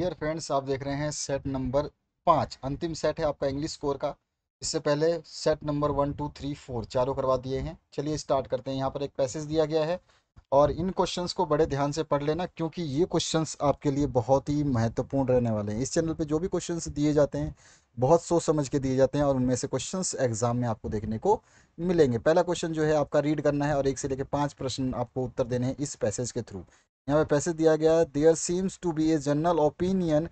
Dear friends, आप देख रहे हैं सेट नंबर 5। अंतिम सेट है आपका इंग्लिश स्कोर का। इससे पहले सेट नंबर 1 2 3 4 चारों करवा दिए हैं। चलिए स्टार्ट करते हैं। यहाँ पर एक पैसेज दिया गया है और इन क्वेश्चंस को बड़े ध्यान से पढ़ लेना, क्योंकि ये क्वेश्चंस आपके लिए बहुत ही महत्वपूर्ण रहने वाले हैं। इस चैनल पे जो भी क्वेश्चंस दिए जाते हैं बहुत सोच समझ के दिए जाते हैं और उनमें से क्वेश्चंस एग्जाम में आपको देखने को मिलेंगे। पहला क्वेश्चन जो है आपका रीड करना है और 1 से लेकर 5 प्रश्न आपको उत्तर देने हैं इस पैसेज के थ्रू। यहाँ पे पैसेज दिया गया है, there seems to be a general opinion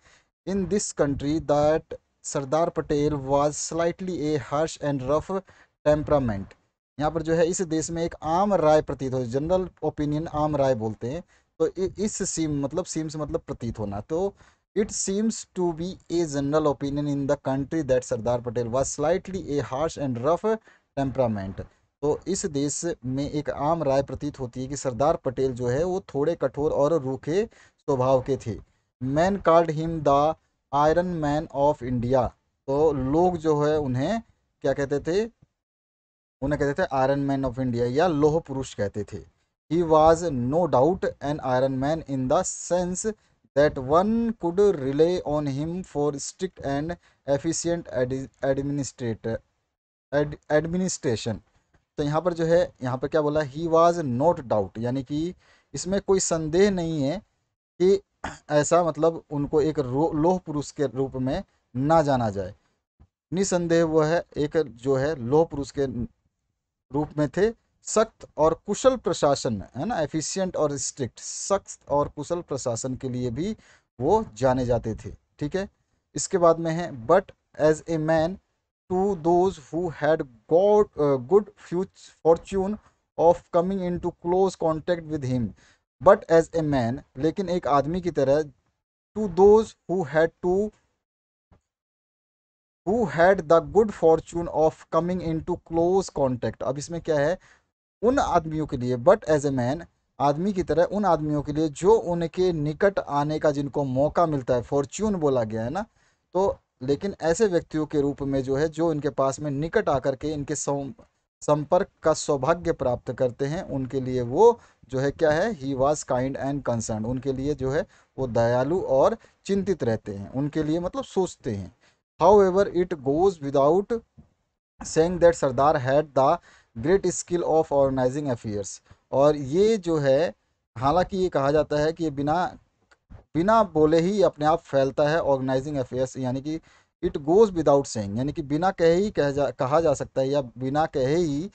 in this country that Sardar Patel was slightly a harsh and rough temperament. यहाँ पर जो है इस देश में एक आम राय प्रतीत हो, जनरल ओपिनियन आम राय बोलते हैं। तो इस सीम्स मतलब प्रतीत होना। तो it seems to be a general opinion in the country that Sardar Patel was slightly a harsh and rough temperament. तो इस देश में एक आम राय प्रतीत होती है कि सरदार पटेल जो है वो थोड़े कठोर और रूखे स्वभाव के थे। Man called him the iron man of India. तो लोग जो है उन्हें क्या कहते थे? उन्हें कहते थे आयरन मैन ऑफ इंडिया या लौह पुरुष कहते थे। He was no doubt an iron man in the sense that one could rely on him for strict and efficient administration. तो यहाँ पर जो है, यहाँ पर क्या बोला, ही वॉज नॉट डाउट, यानी कि इसमें कोई संदेह नहीं है कि ऐसा मतलब उनको एक लोह पुरुष के रूप में ना जाना जाए। निसंदेह वो है एक जो है लोह पुरुष के रूप में थे। सख्त और कुशल प्रशासन है ना, एफिशिएंट और स्ट्रिक्ट, सख्त और कुशल प्रशासन के लिए भी वो जाने जाते थे। ठीक है। इसके बाद में है, but as a man to those who had god good fortune of coming in to close contact with him. But as a man, लेकिन एक आदमी की तरह, to those who had the good fortune of coming in to close contact. अब इसमें क्या है, उन आदमियों के लिए, बट एज ए मैन, आदमी की तरह उन आदमियों के लिए जो उनके निकट आने का जिनको मौका मिलता है, फॉर्च्यून बोला गया है ना। तो लेकिन ऐसे व्यक्तियों के रूप में जो है, जो इनके पास में निकट आकर के इनके संपर्क का सौभाग्य प्राप्त करते हैं, उनके लिए वो जो है क्या है, he was kind and concern. उनके लिए जो है वो दयालु और चिंतित रहते हैं, उनके लिए मतलब सोचते हैं। However it goes without saying that Sardar had the great skill of organising affairs. और ये जो है, हालांकि ये कहा जाता है कि ये बिना बिना बोले ही अपने आप फैलता है ऑर्गेनाइजिंग अफेयर्स, यानी कि इट गोज विदाउट सेइंग, यानी कि बिना कहे ही कहा जा सकता है या बिना कहे ही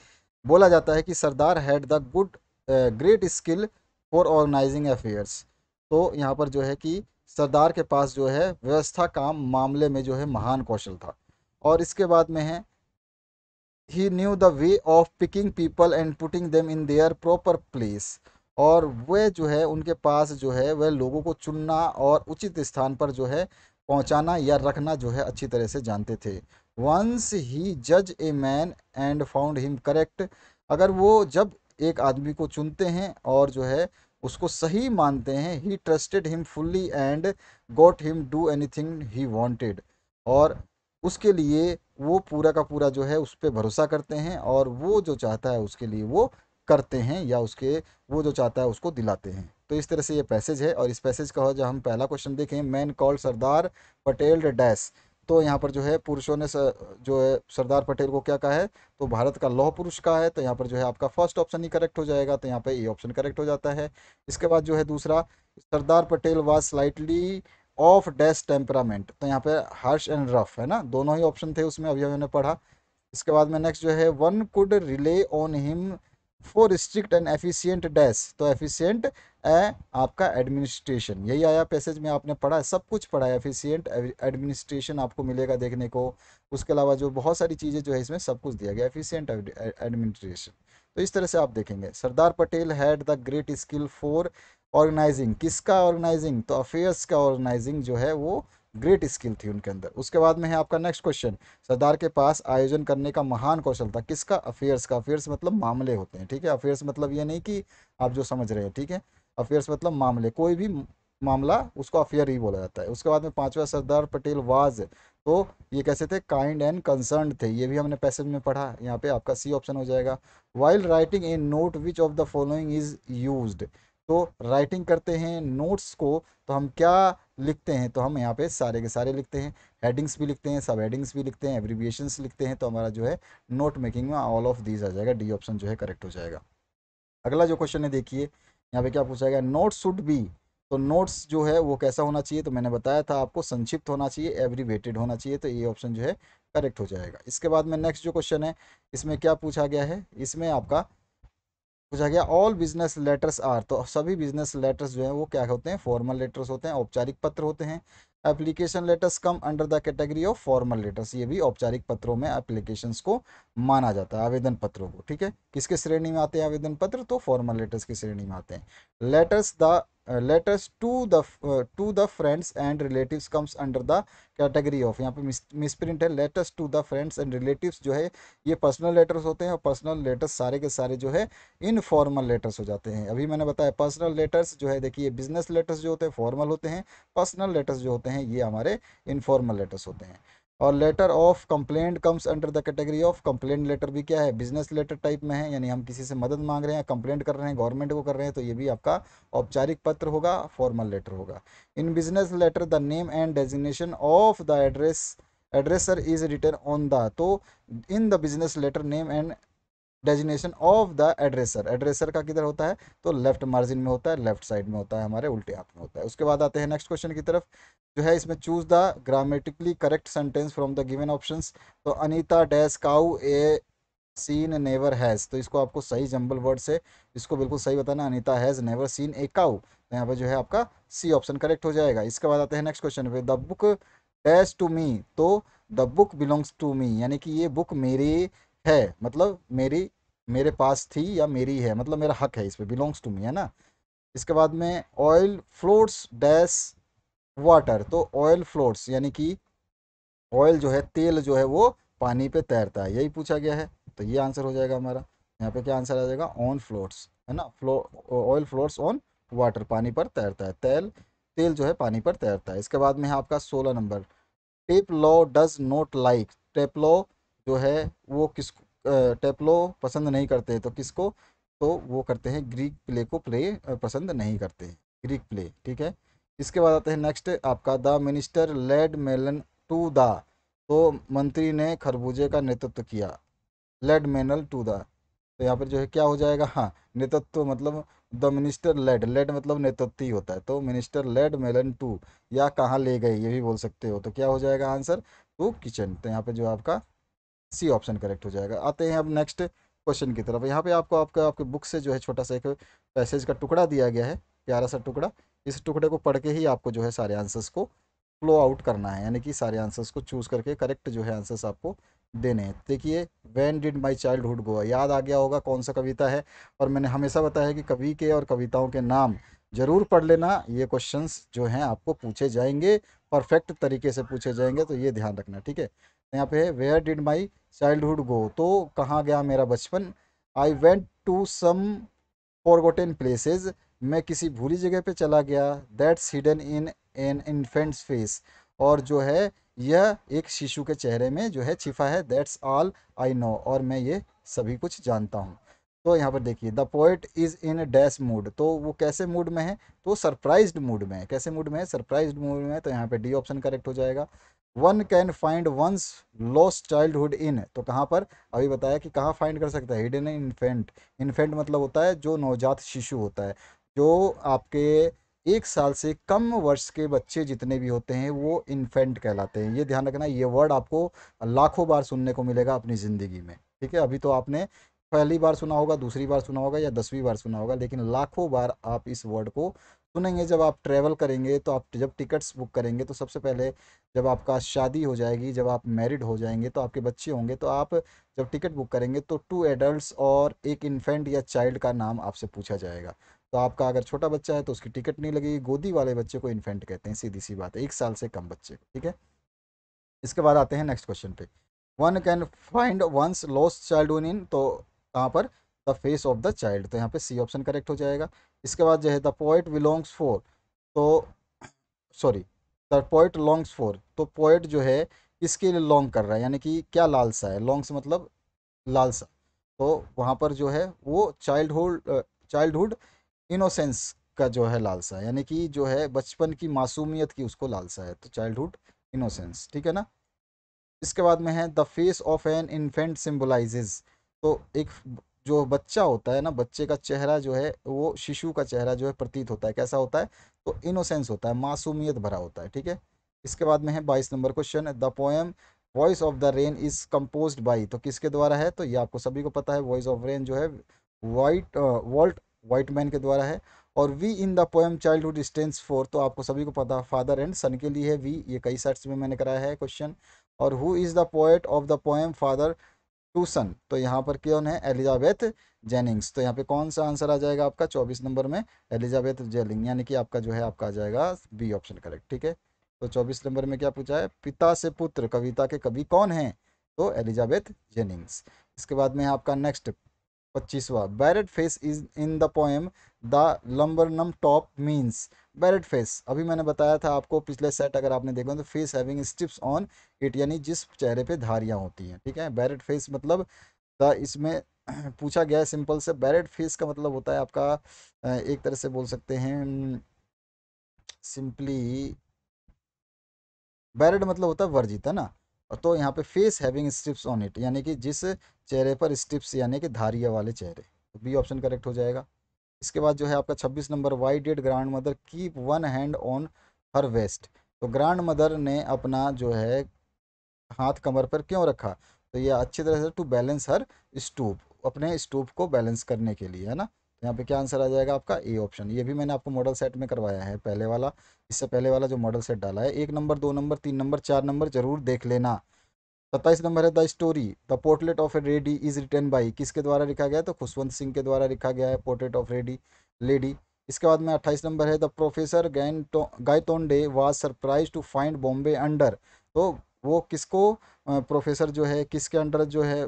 बोला जाता है कि Sardar had the good great skill for organizing affairs. तो यहाँ पर जो है कि सरदार के पास जो है व्यवस्था काम मामले में जो है महान कौशल था। और इसके बाद में है, he knew the way of picking people and putting them in their proper place. और वह जो है उनके पास जो है वह लोगों को चुनना और उचित स्थान पर जो है पहुंचाना या रखना जो है अच्छी तरह से जानते थे। वंस ही जज a man and found him correct. अगर वो जब एक आदमी को चुनते हैं और जो है उसको सही मानते हैं, he trusted him fully and got him do anything he wanted. और उसके लिए वो पूरा का पूरा जो है उस पर भरोसा करते हैं और वो जो चाहता है उसके लिए वो करते हैं, या उसके वो जो चाहता है उसको दिलाते हैं। तो इस तरह से ये पैसेज है। और इस पैसेज का जब हम पहला क्वेश्चन देखें, man called Sardar Patel dash. तो यहाँ पर जो है पुरुषों ने जो है सरदार पटेल को क्या कहा है, तो भारत का लौह पुरुष का है। तो यहाँ पर जो है आपका फर्स्ट ऑप्शन ही करेक्ट हो जाएगा, तो यहाँ पे ये ऑप्शन करेक्ट हो जाता है। इसके बाद जो है दूसरा, Sardar Patel was slightly of dash temperament. तो यहाँ पे हार्श एंड रफ है ना, दोनों ही ऑप्शन थे उसमें, अभी हमने पढ़ा। इसके बाद में नेक्स्ट जो है, one could rely on him for strict and efficient dash. तो एफिशिएंट आपका एडमिनिस्ट्रेशन, यही आया पैसेज में, आपने पढ़ा है, सब कुछ पढ़ा है। एफिशिएंट एडमिनिस्ट्रेशन आपको मिलेगा देखने को। उसके अलावा जो बहुत सारी चीज़ें जो है इसमें सब कुछ दिया गया, एफिशिएंट एडमिनिस्ट्रेशन। तो इस तरह से आप देखेंगे, Sardar Patel had the great skill for organizing. किसका ऑर्गेनाइजिंग? तो अफेयर्स का ऑर्गेनाइजिंग जो है वो ग्रेट स्किल थी उनके अंदर। उसके बाद में है आपका नेक्स्ट क्वेश्चन, सरदार के पास आयोजन करने का महान कौशल था। किसका? अफेयर्स का। अफेयर्स मतलब मामले होते हैं, ठीक है। अफेयर्स मतलब ये नहीं कि आप जो समझ रहे हैं, ठीक है। अफेयर्स मतलब मामले, कोई भी मामला उसको अफेयर ही बोला जाता है। उसके बाद में पांचवा, सरदार पटेल वाज, तो ये कैसे थे? काइंड एंड कंसर्न थे। ये भी हमने पैसेज में पढ़ा, यहाँ पे आपका सी ऑप्शन हो जाएगा। While writing a note which of the following is used. तो राइटिंग करते हैं नोट्स को, तो हम क्या लिखते हैं तो हम यहाँ पे सारे के सारे लिखते हैं, हेडिंग्स भी लिखते हैं, सब हेडिंग्स भी लिखते हैं, एब्रीविएशंस लिखते हैं, तो हमारा जो है नोट मेकिंग में ऑल ऑफ दीज आ जाएगा, डी ऑप्शन जो है करेक्ट हो जाएगा। अगला जो क्वेश्चन है देखिए, यहाँ पे क्या पूछा गया, नोट्स शुड बी, तो नोट्स जो है वो कैसा होना चाहिए, तो मैंने बताया था आपको संक्षिप्त होना चाहिए, एब्रीवेटेड होना चाहिए, तो ये ऑप्शन जो है करेक्ट हो जाएगा। इसके बाद में नेक्स्ट जो क्वेश्चन है, इसमें क्या पूछा गया है, इसमें आपका पूछा गया ऑल बिजनेस लेटर्स आर, तो सभी बिजनेस लेटर्स जो हैं वो क्या होते हैं, फॉर्मल लेटर्स होते हैं, औपचारिक पत्र होते हैं। Application letters come under the category of formal letters, ये भी औपचारिक पत्रों में एप्लीकेशंस को माना जाता है, आवेदन पत्रों को, ठीक है। किसके श्रेणी में आते हैं आवेदन पत्र, तो फॉर्मल लेटर्स की श्रेणी में आते हैं। Letters to the friends and relatives comes under the category of, यहाँ पे मिसप्रिंट है, letters to the friends and relatives जो है ये पर्सनल लेटर्स होते हैं, और पर्सनल लेटर्स सारे के सारे जो है इनफॉर्मल लेटर्स हो जाते हैं। अभी मैंने बताया पर्सनल लेटर्स जो है देखिए, बिजनेस लेटर्स जो होते हैं फॉर्मल होते हैं, पर्सनल लेटर्स जो होते हैं ये हमारे इनफॉर्मल लेटर्स होते हैं। और letter of complaint comes under the category of, complaint letter भी क्या है, बिजनेस लेटर टाइप में है, यानी हम किसी से मदद मांग रहे हैं, कंप्लेंट कर रहे हैं, गवर्नमेंट को कर रहे हैं, तो ये भी आपका औपचारिक पत्र होगा, फॉर्मल लेटर होगा। In business letter the name and designation of the addresser is written on the, तो in the business letter name and designation of the addresser, addresser का किधर होता है, तो लेफ्ट मार्जिन में होता है, लेफ्ट साइड में होता है, हमारे उल्टे हाथ में होता है। उसके बाद आते हैं नेक्स्ट क्वेश्चन की तरफ, जो है इसमें choose the grammatically correct sentence from the given options, तो Anita dash cow a seen never has, तो इसको आपको सही जंबल वर्ड से इसको बिल्कुल सही बताना, Anita has never seen a cow, तो यहाँ पर जो है आपका सी ऑप्शन करेक्ट हो जाएगा। इसके बाद आते हैं नेक्स्ट क्वेश्चन पे, the book dash to me, तो the book belongs to me, यानी कि ये बुक मेरी है, मतलब मेरी, मेरे पास थी या मेरी है, मतलब मेरा हक है इस पे, बिलोंग्स टू मी है ना। इसके बाद में ऑयल फ्लोट्स डैश वाटर, तो ऑयल फ्लोट्स यानी कि ऑयल जो है, तेल जो है वो पानी पे तैरता है, यही पूछा गया है, तो ये आंसर हो जाएगा हमारा। यहाँ पे क्या आंसर आ जाएगा, ऑन फ्लोट्स है ना, flow oil floats on water, पानी पर तैरता है, तेल तेल जो है पानी पर तैरता है। इसके बाद में है आपका 16 नंबर, टेपलो डज नॉट लाइक, टेपलो जो है वो किस, टेपलो पसंद नहीं करते, तो किसको, तो वो करते हैं ग्रीक प्ले को, प्ले पसंद नहीं करते हैं, ग्रीक प्ले, ठीक है। इसके बाद आते हैं नेक्स्ट आपका, the minister led melon to the, तो मंत्री ने खरबूजे का नेतृत्व किया, लेड मेनल टू द, तो यहाँ पर जो है क्या हो जाएगा, हाँ नेतृत्व मतलब द मिनिस्टर लेड, लेड मतलब नेतृत्व ही होता है, तो मिनिस्टर लेड मेलन टू, या कहाँ ले गए ये भी बोल सकते हो, तो क्या हो जाएगा आंसर, टू किचन, तो यहाँ पे जो आपका सी ऑप्शन करेक्ट हो जाएगा। आते हैं अब नेक्स्ट क्वेश्चन की तरफ, यहाँ पे आपको आपका आपके बुक से जो है छोटा सा एक पैसेज का टुकड़ा दिया गया है, प्यारा सा टुकड़ा, इस टुकड़े को पढ़ के ही आपको जो है सारे आंसर्स को फ्लो आउट करना है, यानी कि सारे आंसर्स को चूज करके करेक्ट जो है आंसर्स आपको देने हैं। देखिए, व्हेन डिड माय चाइल्डहुड गो, याद आ गया होगा कौन सा कविता है, और मैंने हमेशा बताया कि कवि के और कविताओं के नाम जरूर पढ़ लेना, ये क्वेश्चंस जो हैं आपको पूछे जाएंगे, परफेक्ट तरीके से पूछे जाएंगे, तो ये ध्यान रखना, ठीक है। तो यहाँ पे है where did my childhood go, तो कहाँ गया मेरा बचपन, I went to some forgotten places, मैं किसी भूली जगह पे चला गया, that's hidden in an infant's face, और जो है यह एक शिशु के चेहरे में जो है छिपा है, दैट्स ऑल आई नो, और मैं ये सभी कुछ जानता हूँ। तो यहाँ पर देखिए, the poet is in dash mood, तो वो कैसे मूड में है, तो सरप्राइज्ड मूड में है, कैसे मूड में है, सरप्राइज्ड मूड में है, तो यहाँ पे डी ऑप्शन करेक्ट हो जाएगा। One can find once lost childhood in, तो कहाँ पर, अभी बताया कि कहाँ फाइंड कर सकता है, हिडन इन इन्फेंट, इन्फेंट मतलब होता है जो नवजात शिशु होता है, जो आपके 1 साल से कम वर्ष के बच्चे जितने भी होते हैं वो इन्फेंट कहलाते हैं, ये ध्यान रखना, ये वर्ड आपको लाखों बार सुनने को मिलेगा अपनी ज़िंदगी में, ठीक है। अभी तो आपने पहली बार सुना होगा, दूसरी बार सुना होगा, या 10वीं बार सुना होगा, लेकिन लाखों बार आप इस वर्ड को सुनेंगे। जब आप ट्रैवल करेंगे, तो आप जब टिकट्स बुक करेंगे, तो सबसे पहले जब आपका शादी हो जाएगी, जब आप मैरिड हो जाएंगे, तो आपके बच्चे होंगे, तो आप जब टिकट बुक करेंगे तो 2 एडल्ट्स और एक इन्फेंट या चाइल्ड का नाम आपसे पूछा जाएगा। तो आपका अगर छोटा बच्चा है तो उसकी टिकट नहीं लगेगी, गोदी वाले बच्चे को इन्फेंट कहते हैं, सीधी सी बात है, 1 साल से कम बच्चे को, ठीक है। इसके बाद आते हैं नेक्स्ट क्वेश्चन पे, one can find once lost childhood in, तो कहाँ पर, the face of the child, तो यहाँ पे सी ऑप्शन करेक्ट हो जाएगा। इसके बाद जो है द पोइट बिलोंग्स फॉर, तो sorry, the poet longs for, तो पोइट जो है किसके लिए लॉन्ग कर रहा है, यानी कि क्या लालसा है, लॉन्ग्स मतलब लालसा, तो वहाँ पर जो है वो चाइल्डहुड, चाइल्डहुड इनोसेंस का जो है लालसा है, यानी कि जो है बचपन की मासूमियत की उसको लालसा है, तो चाइल्डहुड इनोसेंस, ठीक है ना। इसके बाद में है the face of an infant symbolises, तो एक जो बच्चा होता है ना, बच्चे का चेहरा जो है वो शिशु का चेहरा जो है प्रतीत होता है, कैसा होता है, तो इनोसेंस होता है, मासूमियत भरा होता है, ठीक है। इसके बाद में है 22 number question, the poem voice of the rain is composed by, तो किसके द्वारा है, तो ये आपको सभी को पता है, वॉइस ऑफ रेन जो है वॉल्ट वाइटमैन के द्वारा है। और we in the poem childhood stands for, तो आपको सभी को पता फादर एंड सन के लिए है वी, ये कई सेट्स में मैंने कराया है क्वेश्चन। और who is the poet of the poem father to son, तो यहाँ पर कौन है, एलिजाबेथ जेनिंग्स, तो यहाँ पे कौन सा आंसर आ जाएगा आपका 24 नंबर में, एलिजाबेथ जेनिंग, यानी कि आपका जो है आपका आ जाएगा बी ऑप्शन करेक्ट, ठीक है। तो 24 नंबर में क्या पूछा है, पिता से पुत्र कविता के कवि कौन है, तो एलिजाबेथ जेनिंग्स। इसके बाद में आपका नेक्स्ट 25वां, barred face is in the poem the laburnum top means, barred face अभी मैंने बताया था आपको पिछले सेट, अगर आपने देखा तो face having strips on it, यानी जिस चेहरे पे धारियां होती हैं, ठीक है। बैरेड फेस मतलब द इसमें पूछा गया है सिंपल से, बैरेड फेस का मतलब होता है आपका एक तरह से बोल सकते हैं सिंपली, बैरेड मतलब होता है वर्जित, है ना। और तो यहाँ पे face having strips on it, यानी कि जिस चेहरे पर स्ट्रिप्स यानी कि धारियां वाले चेहरे, तो बी ऑप्शन करेक्ट हो जाएगा। इसके बाद जो है आपका 26 number, why did grandmother keep one hand on her waist, तो ग्रैंड मदर ने अपना जो है हाथ कमर पर क्यों रखा, तो ये अच्छी तरह से टू बैलेंस हर स्टूप, अपने स्टूप को बैलेंस करने के लिए, है ना। तो यहाँ पे क्या आंसर आ जाएगा आपका ए ऑप्शन, ये भी मैंने आपको मॉडल सेट में करवाया है पहले वाला, इससे पहले वाला जो मॉडल सेट डाला है, 1 नंबर 2 नंबर 3 नंबर 4 नंबर जरूर देख लेना। 27 नंबर है the story the portrait of a lady is written by, किसके द्वारा लिखा गया है, तो खुशवंत सिंह के द्वारा लिखा गया है पोर्ट्रेट ऑफ लेडी लेडी। इसके बाद में 28 नंबर है the professor Gaitonde was surprise to find Bombay under, तो वो किसको प्रोफेसर जो है किसके अंडर जो है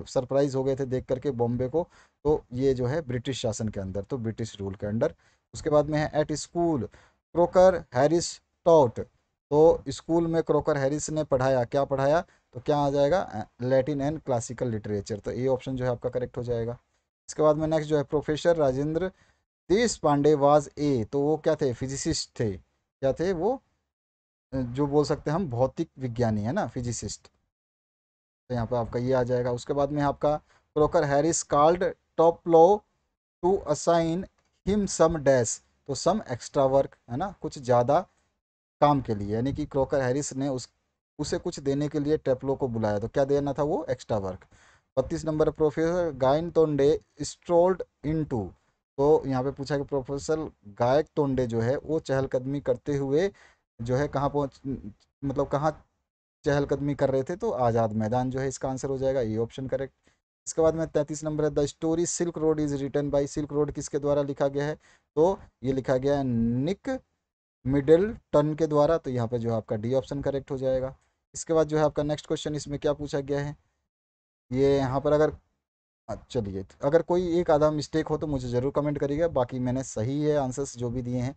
सरप्राइज हो गए थे देख करके बॉम्बे को, तो ये जो है ब्रिटिश शासन के अंदर, तो ब्रिटिश रूल के अंडर। उसके बाद में है at school croaker Harris taught, तो स्कूल में क्रोकर हैरिस ने पढ़ाया, क्या पढ़ाया, तो क्या आ जाएगा, लैटिन एंड क्लासिकल लिटरेचर, तो ये ऑप्शन जो है आपका करेक्ट हो जाएगा। इसके बाद में नेक्स्ट जो है प्रोफेसर राजेंद्र देश पांडे वाज ए, तो वो क्या थे, फिजिसिस्ट थे, क्या थे वो, जो बोल सकते हैं हम भौतिक विज्ञानी, है ना, फिजिसिस्ट, तो यहाँ पे आपका ये आ जाएगा। उसके बाद में आपका Crocker Harris called top low to assign him some dash, तो सम एक्स्ट्रा वर्क, है ना, कुछ ज़्यादा काम के लिए, यानी कि क्रोकर हैरिस ने उसे कुछ देने के लिए टेप्लो को बुलाया, तो क्या देना था वो, एक्स्ट्रा वर्क। 32 नंबर प्रोफेसर गायन तोंडे स्ट्रोल्ड इनटू, तो यहाँ पे पूछा कि प्रोफेसर गायक तोंडे जो है वो चहलकदमी करते हुए जो है कहाँ पहुँच, मतलब कहाँ चहलकदमी कर रहे थे, तो आज़ाद मैदान जो है इसका आंसर हो जाएगा, ये ऑप्शन करेक्ट। इसके बाद में 33 नंबर है the story silk road is written by, silk road किसके द्वारा लिखा गया है, तो ये लिखा गया है निक मिडिल टन के द्वारा, तो यहाँ पे जो है आपका डी ऑप्शन करेक्ट हो जाएगा। इसके बाद जो है आपका नेक्स्ट क्वेश्चन, इसमें क्या पूछा गया है, ये यहाँ पर अगर चलिए अगर कोई एक आधा मिस्टेक हो तो मुझे ज़रूर कमेंट करिएगा, बाकी मैंने सही है आंसर्स जो भी दिए हैं।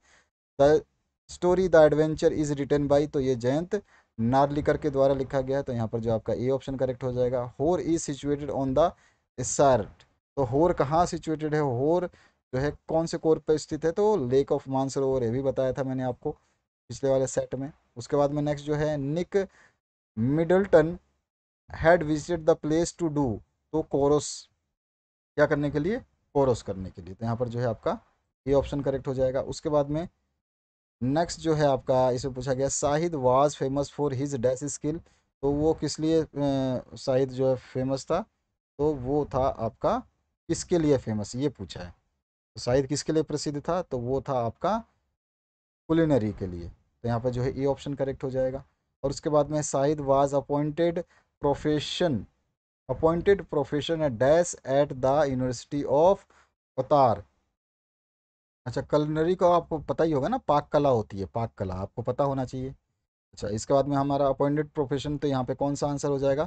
The story the adventure is written by, तो ये जयंत नार्लिकर के द्वारा लिखा गया है, तो यहाँ पर जो आपका ए ऑप्शन करेक्ट हो जाएगा। Hor is situated on the shore, तो होर कहाँ सिचुएटेड है, होर जो है कौन से कोर पर स्थित है, तो लेक ऑफ मानसरोवर, ये भी बताया था मैंने आपको पिछले वाले सेट में। उसके बाद में नेक्स्ट जो है Nick Middleton had visited the place to do, तो कोरस क्या करने के लिए, कोरस करने के लिए, तो यहाँ पर जो है आपका ये ऑप्शन करेक्ट हो जाएगा। उसके बाद में नेक्स्ट जो है आपका इसमें पूछा गया Shahid was famous for his dash skill, तो वो किस लिए शाहिद जो है फेमस था, तो वो था आपका किसके लिए फेमस, ये पूछा है, तो शाहिद किसके लिए प्रसिद्ध था, तो वो था आपका कुलिनरी के लिए, तो यहाँ पर जो है ये ऑप्शन करेक्ट हो जाएगा। और उसके बाद में Shahid was profession appointed profession dash at the university of उतार, अच्छा कलिनरी को आपको पता ही होगा ना, पाक कला होती है, पाक कला आपको पता होना चाहिए। अच्छा इसके बाद में हमारा अपॉइंटेड प्रोफेशन, तो यहाँ पे कौन सा आंसर हो जाएगा,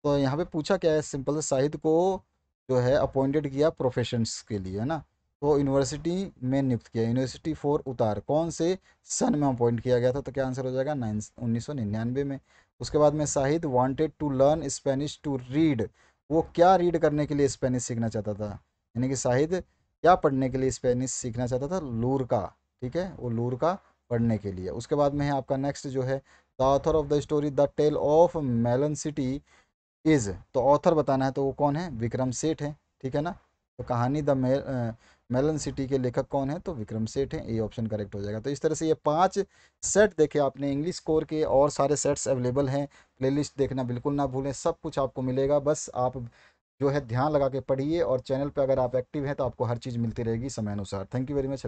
तो यहाँ पे पूछा क्या है, सिंपल से साहित्य को जो है अपॉइंटेड किया प्रोफेशंस के लिए, है ना, तो यूनिवर्सिटी में नियुक्त किया, यूनिवर्सिटी फॉर उतार कौन से सन में अपॉइंट किया गया था, तो क्या आंसर हो जाएगा 1999 में। उसके बाद में Sahid wanted to learn Spanish to read, वो क्या रीड करने के लिए स्पेनिश सीखना चाहता था, यानी कि साहिद क्या पढ़ने के लिए स्पेनिश सीखना चाहता था? लूरका। ठीक है, वो लूरका पढ़ने के लिए। उसके बाद में है आपका नेक्स्ट जो है, the author of the story the tale of melon city is, तो ऑथर बताना है तो वो कौन है? विक्रम सेठ है। ठीक है ना, तो कहानी द मेलन सिटी के लेखक कौन है? तो विक्रम सेठ है। ये ऑप्शन करेक्ट हो जाएगा। तो इस तरह से ये 5 सेट देखे आपने इंग्लिश कोर के, और सारे सेट्स अवेलेबल हैं। प्लेलिस्ट देखना बिल्कुल ना भूलें, सब कुछ आपको मिलेगा। बस आप जो है ध्यान लगा के पढ़िए, और चैनल पे अगर आप एक्टिव हैं तो आपको हर चीज़ मिलती रहेगी समय अनुसार। Thank you very much.